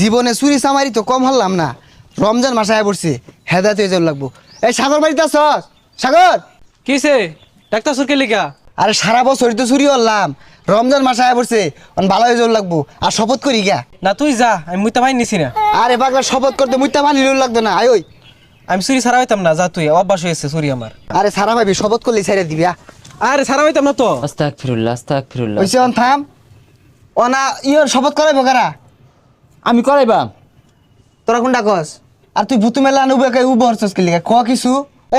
জীবনে চুরি চামারি তো কম হলাম না, রমজান মাসে আয় পড়ছে, হেদায়ত হয়ে যাওয়ার লাগবো। এই সাগর বাড়িতে আসছস? সাগর, কিসে ডাক্তার সুরকে লিখা? আরে সারা বছরই তো চুরি হলাম, রমজান মাসে আয় পড়ছে, ভালো হয়ে যাওয়ার লাগবো। আর শপথ করি গা। না তুই যা, আমি মুইতা ভাই নিছি না। আরে পাগলা, শপথ করতে মুইতা পানি লাগতো না, আয় ওই। আমি চুরি ছাড়া হইতাম না, যা তুই, অভ্যাস হয়েছে চুরি আমার। আরে সারা ভাবি শপথ করলে ছেড়ে দিবি। আরে ছাড়া হইতাম না তো। আস্তাগফিরুল্লাহ আস্তাগফিরুল্লাহ। ওইসে থাম। অনা ইয়র শপথ করাইবো কারা? আমি করাইবাম। তোরা কোনটা কস? আর তুই ভুতু মেলা উব হরছস কি লিগা? ক কিছু।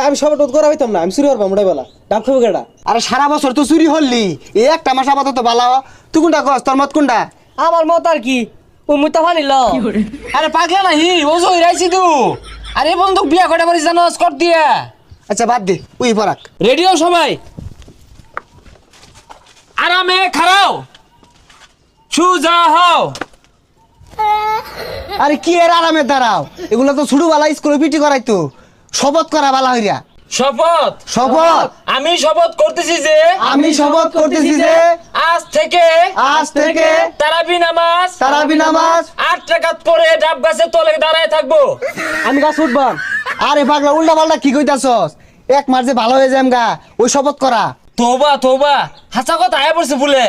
আমি সব টোট করা হইতাম না, আমি চুরি করবাম ওটাই বলা। ডাব খাবো কেডা? আরে সারা বছর তো চুরি হলি, এই একটা মাস আপাতত বালা। তুই কোনটা কস? তোর মত কোনটা? আমার মত আর কি, ও মুইতা ফানিল। আরে পাগলা নাহি, ও জই রাইছি তু। আরে বন্ধু বিয়া কয়টা বাড়ি জানোস কর দিয়া। আচ্ছা বাদ দে, উই পরাক। রেডিও সবাই আরামে খাড়াও, সুজা হও। আরে কি এর আরামে দাঁড়াও, এগুলো তো ছুড়ু বালা স্কুলে পিটি করাইতো। শপথ করা বালা হইরা। শপথ। শপথ। আমি শপথ করতেছি যে আমি শপথ করতেছি যে আজ থেকে তারাবি নামাজ 8 রাকাত পড়ে ডাব গাছের তলে দাঁড়ায় থাকবো। আমি গাছ উঠবাম। আরে পাগলা, উল্টা পাল্টা কি কইতাছস? এক মাস যে ভালো হয়ে যাম গা, ওই শপথ করা। তোবা তোবা, হাসা কথা আয়া পড়ছে বলে।